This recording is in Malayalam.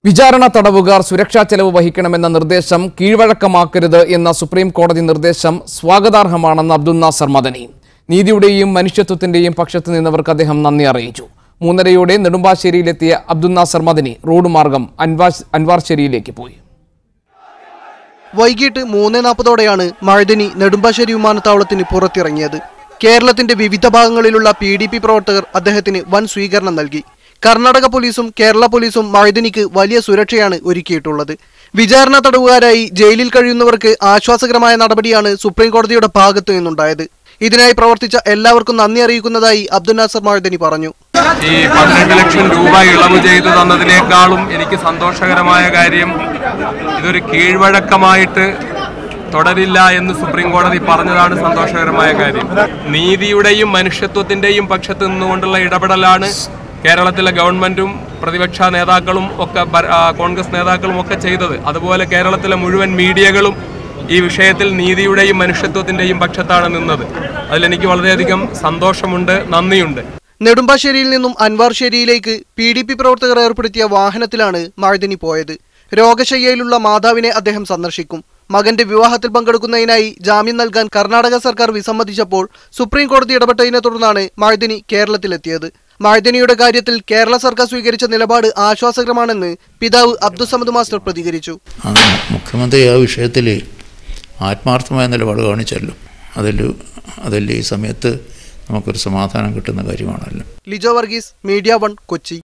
വിചാരണ തടവുകാർ സുരക്ഷാ ചെലവ് വഹിക്കണമെന്ന നിർദ്ദേശം കീഴ്വഴക്കമാക്കരുത് എന്ന സുപ്രീം കോടതി നിർദ്ദേശം സ്വാഗതാർഹമാണെന്ന് അബ്ദുൽ നാസർ മദനി. നീതിയുടെയും മനുഷ്യത്വത്തിന്റെയും പക്ഷത്ത് നിന്നവർക്ക് അദ്ദേഹം നന്ദി അറിയിച്ചു. 3:30 നെടുമ്പാശ്ശേരിയിലെത്തിയ അബ്ദുൽ നാസർ മദനി റോഡ് മാർഗം അൻവാർശേരിയിലേക്ക് പോയി. വൈകിട്ട് 3:40 മഅ്ദനി നെടുമ്പാശ്ശേരി വിമാനത്താവളത്തിന് പുറത്തിറങ്ങിയത്. കേരളത്തിന്റെ വിവിധ ഭാഗങ്ങളിലുള്ള PDP പ്രവർത്തകർ അദ്ദേഹത്തിന് വൻ സ്വീകരണം നൽകി. കർണാടക പോലീസും കേരള പോലീസും മഅ്ദനിക്ക് വലിയ സുരക്ഷയാണ് ഒരുക്കിയിട്ടുള്ളത്. വിചാരണ തടവുകാരായി ജയിലിൽ കഴിയുന്നവർക്ക് ആശ്വാസകരമായ നടപടിയാണ് സുപ്രീം കോടതിയുടെ ഭാഗത്തു നിന്നുണ്ടായത്. ഇതിനായി പ്രവർത്തിച്ച എല്ലാവർക്കും നന്ദി അറിയിക്കുന്നതായി അബ്ദുൽ നാസർ മഅ്ദനി പറഞ്ഞു. ഈ 12 ലക്ഷം രൂപ ഇളവ് ചെയ്തു തന്നതിനേക്കാളും എനിക്ക് സന്തോഷകരമായ കാര്യം ഇതൊരു കീഴ്വഴക്കമായിട്ട് തുടരില്ല എന്ന് സുപ്രീം കോടതി പറഞ്ഞതാണ് സന്തോഷകരമായ കാര്യം. നീതിയുടെയും മനുഷ്യത്വത്തിന്റെയും പക്ഷത്ത് നിന്നുകൊണ്ടുള്ള ഇടപെടലാണ് കേരളത്തിലെ ഗവൺമെന്റും പ്രതിപക്ഷ നേതാക്കളും ഒക്കെ കോൺഗ്രസ് നേതാക്കളും ഒക്കെ ചെയ്തത്. അതുപോലെ കേരളത്തിലെ മുഴുവൻ മീഡിയകളും ഈ വിഷയത്തിൽ നീതിയുടെയും മനുഷ്യത്വത്തിന്റെയും പക്ഷത്താണ് നിന്നത്. അതിലെനിക്ക് വളരെയധികം സന്തോഷമുണ്ട്, നന്ദിയുണ്ട്. നെടുമ്പാശ്ശേരിയിൽ നിന്നും അൻവാർശേരിയിലേക്ക് PDP പ്രവർത്തകർ ഏർപ്പെടുത്തിയ വാഹനത്തിലാണ് മഅ്ദനി പോയത്. രോഗശയ്യയിലുള്ള മാതാവിനെ അദ്ദേഹം സന്ദർശിക്കും. മകന്റെ വിവാഹത്തിൽ പങ്കെടുക്കുന്നതിനായി ജാമ്യം നൽകാൻ കർണാടക സർക്കാർ വിസമ്മതിച്ചപ്പോൾ സുപ്രീം കോടതി ഇടപെട്ടതിനെ തുടർന്നാണ് മഅ്ദനി കേരളത്തിലെത്തിയത്. മഅ്ദനിയുടെ കാര്യത്തിൽ കേരള സർക്കാർ സ്വീകരിച്ച നിലപാട് ആശ്വാസകരമാണെന്ന് പിതാവ് അബ്ദുൽ സമദ് മാസ്റ്റർ പ്രതികരിച്ചു. മുഖ്യമന്ത്രി ആ വിഷയത്തിൽ ആത്മാർത്ഥമായ നിലപാട് കാണിച്ചല്ലോ. അതിൽ ഈ സമയത്ത് നമുക്കൊരു സമാധാനം കിട്ടുന്ന കാര്യമാണല്ലോ. ലിജോ വർഗീസ്, മീഡിയ 1, കൊച്ചി.